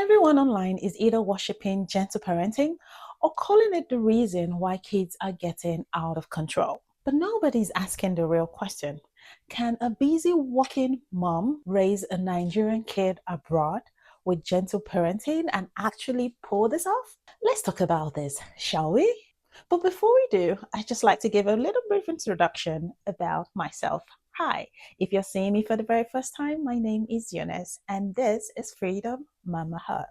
Everyone online is either worshipping gentle parenting or calling it the reason why kids are getting out of control. But nobody's asking the real question. Can a busy working mom raise a Nigerian kid abroad with gentle parenting and actually pull this off? Let's talk about this, shall we? But before we do, I'd just like to give a little brief introduction about myself. Hi, if you're seeing me for the very first time, my name is Eunice, and this is Freedom Mama Hub.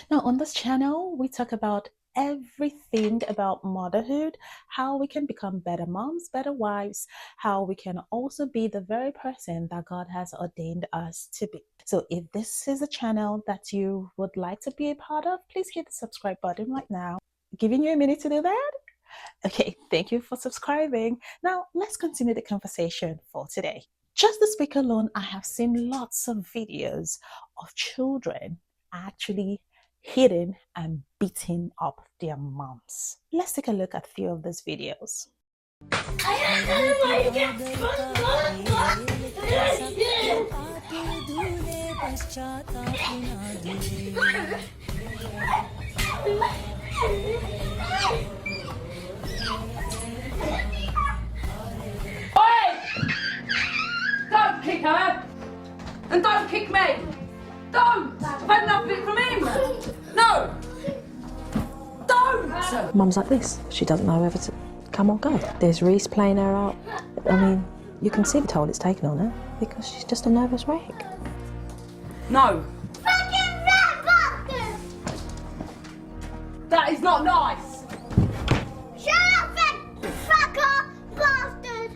Now, on this channel, we talk about everything about motherhood, how we can become better moms, better wives, how we can also be the very person that God has ordained us to be. So if this is a channel that you would like to be a part of, please hit the subscribe button right now. Giving you a minute to do that. Okay, thank you for subscribing. Now, let's continue the conversation for today. Just this week alone, I have seen lots of videos of children actually hitting and beating up their moms. Let's take a look at a few of these videos. Don't kick her! And don't kick me! Don't! I've had enough of it from him! No! Don't! Mum's like this. She doesn't know whether to come or go. There's Reese playing her out. I mean, you can see the toll it's taken on her because she's just a nervous wreck. No! That is not nice! Shut up, fat fucker, bastard!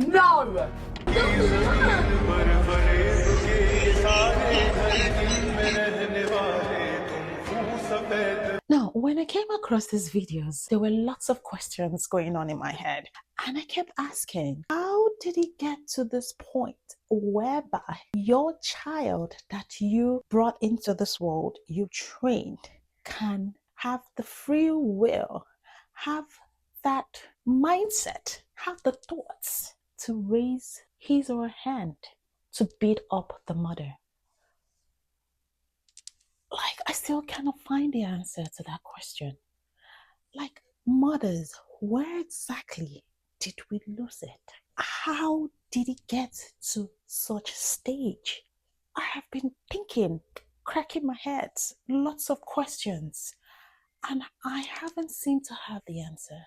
No! Now, when I came across these videos, there were lots of questions going on in my head. And I kept asking, how did it get to this point whereby your child that you brought into this world, you trained, can have the free will, have that mindset, have the thoughts to raise his or her hand to beat up the mother? Like, I still cannot find the answer to that question. Like, mothers, where exactly did we lose it? How did it get to such stage? I have been thinking, cracking my head, lots of questions, and I haven't seemed to have the answer.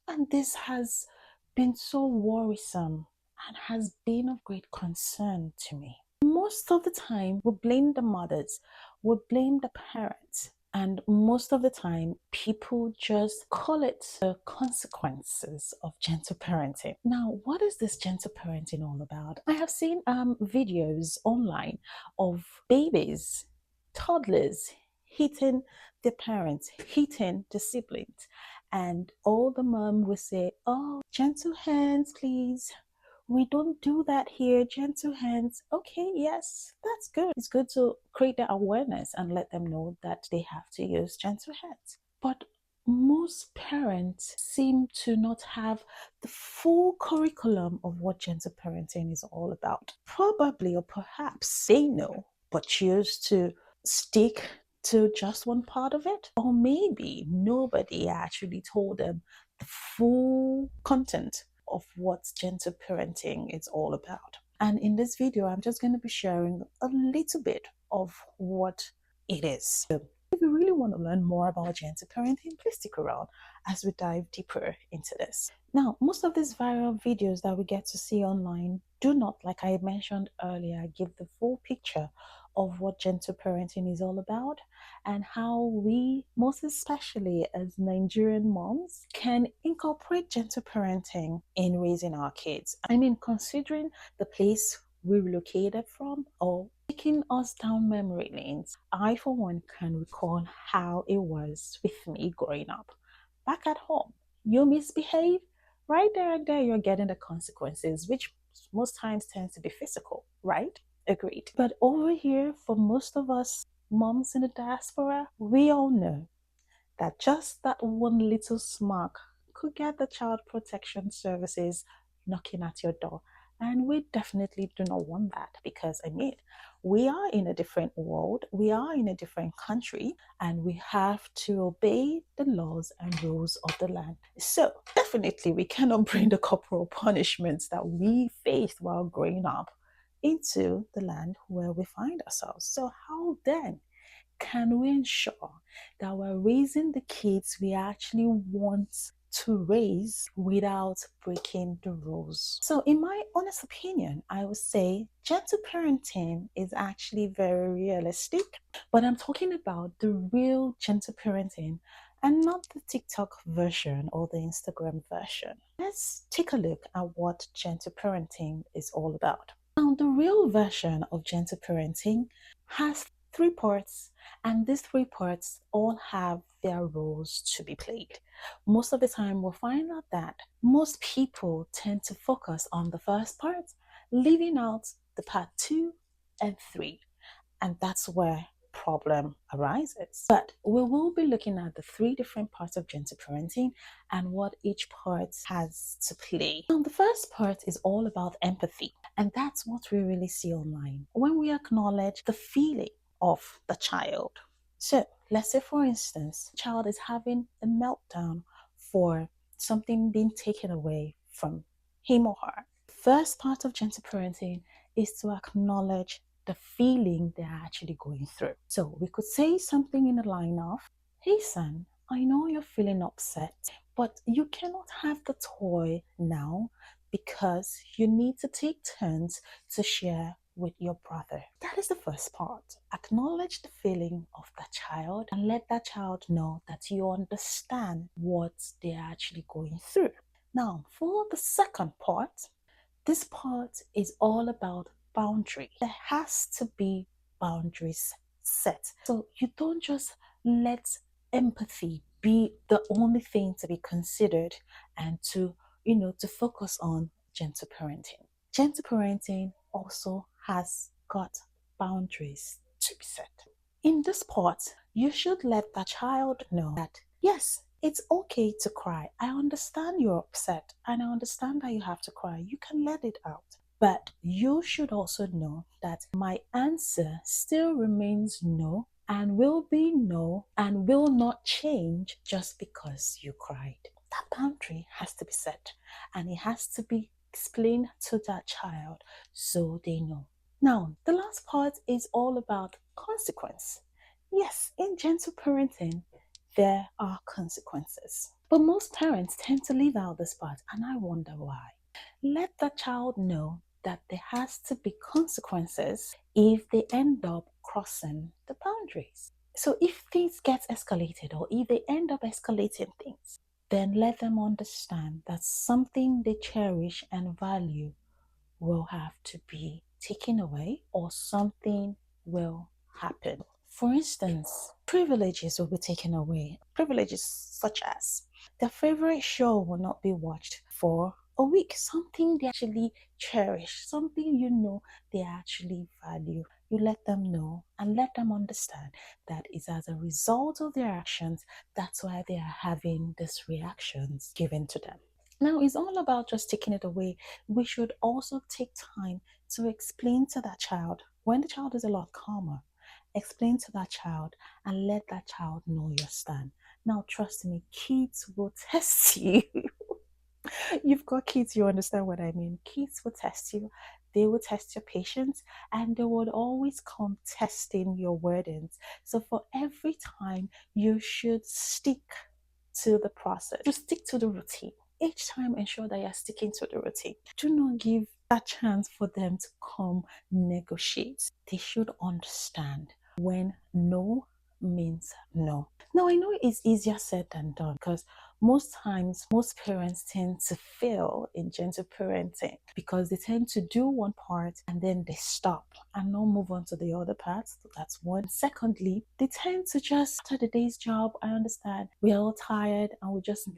And this has been so worrisome and has been of great concern to me. Most of the time, we blame the mothers, we blame the parents, and most of the time, people just call it the consequences of gentle parenting. Now, what is this gentle parenting all about? I have seen videos online of babies, toddlers, hitting the parents, hitting the siblings, and all the mom will say, "Oh, gentle hands, please. We don't do that here, gentle hands." Okay, yes, that's good. It's good to create the awareness and let them know that they have to use gentle hands. But most parents seem to not have the full curriculum of what gentle parenting is all about. Probably or perhaps they know, but choose to stick to just one part of it. Or maybe nobody actually told them the full content of what gentle parenting is all about. And in this video, I'm just going to be sharing a little bit of what it is. If you really want to learn more about gentle parenting, please stick around as we dive deeper into this. Now, most of these viral videos that we get to see online do not, like I mentioned earlier, give the full picture of what gentle parenting is all about and how we, most especially as Nigerian moms, can incorporate gentle parenting in raising our kids. I mean, considering the place we relocated from or taking us down memory lanes, I for one can recall how it was with me growing up. Back at home, you misbehave, right there and there you're getting the consequences, which most times tends to be physical, right? Agreed. But over here, for most of us moms in the diaspora, we all know that just that one little smack could get the child protection services knocking at your door. And we definitely do not want that because, I mean, we are in a different world, we are in a different country, and we have to obey the laws and rules of the land. So, definitely, we cannot bring the corporal punishments that we faced while growing up into the land where we find ourselves. So, how then can we ensure that we're raising the kids we actually want to raise without breaking the rules? So, in my honest opinion, I would say gentle parenting is actually very realistic, but I'm talking about the real gentle parenting and not the TikTok version or the Instagram version. Let's take a look at what gentle parenting is all about. Now, the real version of gentle parenting has three parts, and these three parts all have their roles to be played. Most of the time, we'll find out that most people tend to focus on the first part, leaving out the part two and three, and that's where problem arises. But we will be looking at the three different parts of gentle parenting and what each part has to play. Now, the first part is all about empathy, and that's what we really see online when we acknowledge the feeling of the child. So let's say, for instance, the child is having a meltdown for something being taken away from him or her. First part of gentle parenting is to acknowledge the feeling they're actually going through. So we could say something in the line of, "Hey son, I know you're feeling upset, but you cannot have the toy now because you need to take turns to share with your brother." That is the first part. Acknowledge the feeling of that child and let that child know that you understand what they're actually going through. Now, for the second part, this part is all about boundary. There has to be boundaries set. So you don't just let empathy be the only thing to be considered and to focus on gentle parenting. Gentle parenting also has got boundaries to be set. In this part, you should let the child know that yes, it's okay to cry. I understand you're upset and I understand that you have to cry. You can let it out. But you should also know that my answer still remains no and will be no and will not change just because you cried. That boundary has to be set and it has to be explained to that child so they know. Now, the last part is all about consequence. Yes, in gentle parenting, there are consequences. But most parents tend to leave out this part, and I wonder why. Let the child know that there has to be consequences if they end up crossing the boundaries. So if things get escalated or if they end up escalating things, then let them understand that something they cherish and value will have to be taken away or something will happen. For instance, privileges will be taken away. Privileges such as their favorite show will not be watched for a week, something they actually cherish, something they actually value. You let them know and let them understand that it's as a result of their actions, that's why they are having these reactions given to them. Now, it's all about just taking it away. We should also take time to explain to that child when the child is a lot calmer. Explain to that child and let that child know your stand. Now, trust me, kids will test you. You've got kids, you understand what I mean. Kids will test you. They will test your patience and they will always come testing your wordings. So, for every time, you should stick to the process. Just stick to the routine. Each time, ensure that you're sticking to the routine. Do not give that chance for them to come negotiate. They should understand when no means no. Now, I know it's easier said than done because most times, most parents tend to fail in gentle parenting because they tend to do one part and then they stop and not move on to the other parts. So that's one. Secondly, they tend to just, after the day's job, I understand we're all tired and we just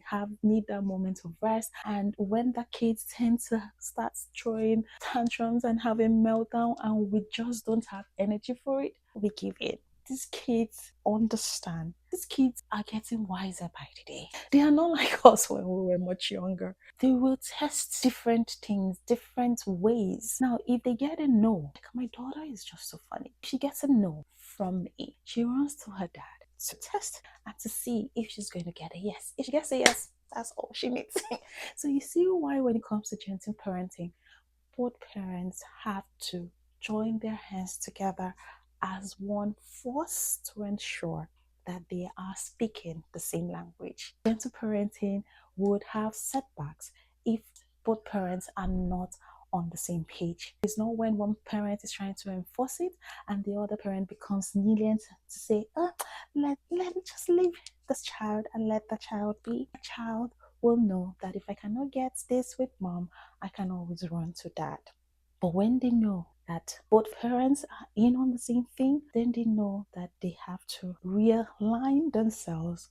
need that moment of rest. And when the kids tend to start throwing tantrums and having meltdown and we just don't have energy for it, we give in. these kids understand. These kids are getting wiser by the day. They are not like us when we were much younger. They will test different things, different ways. Now, if they get a no, like my daughter is just so funny. She gets a no from me. She runs to her dad to test and to see if she's going to get a yes. If she gets a yes, that's all she needs. So you see why when it comes to gentle parenting, both parents have to join their hands together as one force to ensure that they are speaking the same language. Gentle parenting would have setbacks if both parents are not on the same page. It's not when one parent is trying to enforce it and the other parent becomes lenient to say, let me just leave this child and let the child be. The child will know that if I cannot get this with mom, I can always run to dad. But when they know that both parents are in on the same thing, then they know that they have to realign themselves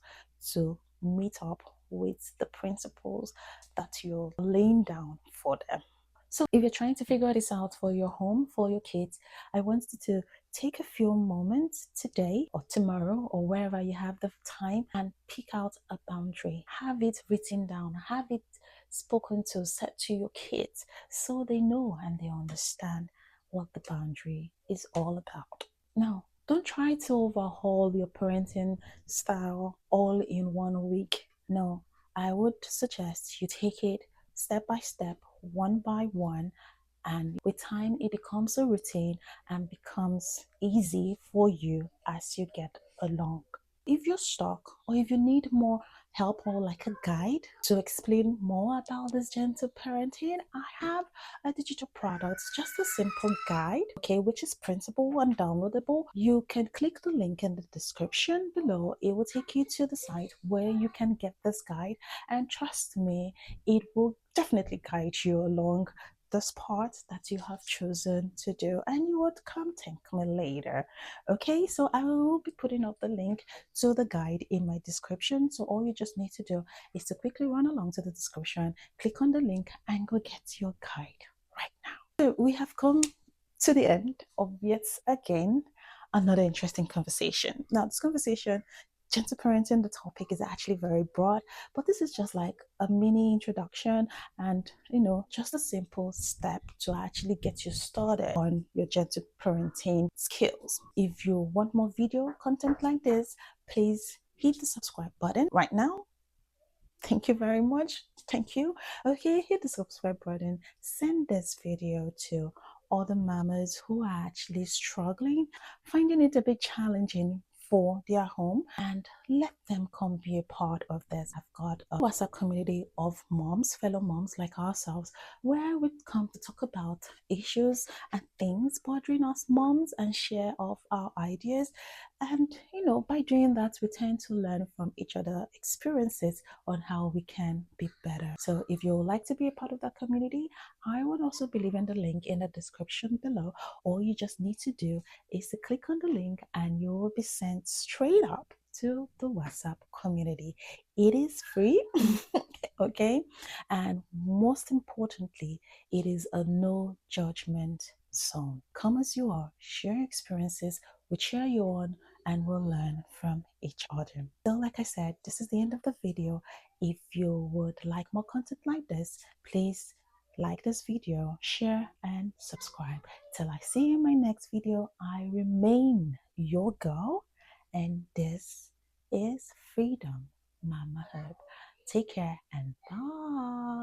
to meet up with the principles that you're laying down for them. So if you're trying to figure this out for your home, for your kids, I want you to take a few moments today or tomorrow or wherever you have the time and pick out a boundary. Have it written down, have it spoken to, set to your kids so they know and they understand what the boundary is all about. Now, don't try to overhaul your parenting style all in 1 week. No, I would suggest you take it step by step, one by one, and with time it becomes a routine and becomes easy for you as you get along. If you're stuck or if you need more help or like a guide to explain more about this gentle parenting, I have a digital product, just a simple guide, okay, which is printable and downloadable. You can click the link in the description below. It will take you to the site where you can get this guide, and trust me, it will definitely guide you along this part that you have chosen to do, and you would come thank me later. Okay, so I will be putting up the link to the guide in my description. So all you just need to do is to quickly run along to the description, click on the link, and go get your guide right now. So we have come to the end of yet again another interesting conversation. Now, this conversation, gentle parenting, the topic is actually very broad, but this is just like a mini introduction and just a simple step to actually get you started on your gentle parenting skills. If you want more video content like this, please hit the subscribe button right now. Thank you very much. Thank you. Okay, hit the subscribe button. Send this video to other mamas who are actually struggling, finding it a bit challenging for their home, and let them come be a part of this. I've got a WhatsApp community of moms, fellow moms like ourselves, where we come to talk about issues and things bothering us moms and share of our ideas. And by doing that, we tend to learn from each other experiences on how we can be better. So if you would like to be a part of that community, I would also be leaving the link in the description below. All you just need to do is to click on the link and you will be sent straight up to the WhatsApp community. It is free, okay? And most importantly, it is a no judgment zone. Come as you are, share experiences, we cheer you on, and we'll learn from each other. So like I said, this is the end of the video. If you would like more content like this, please like this video, share, and subscribe. Till I see you in my next video, I remain your girl, and this is Freedom Mama Herb. Take care and bye.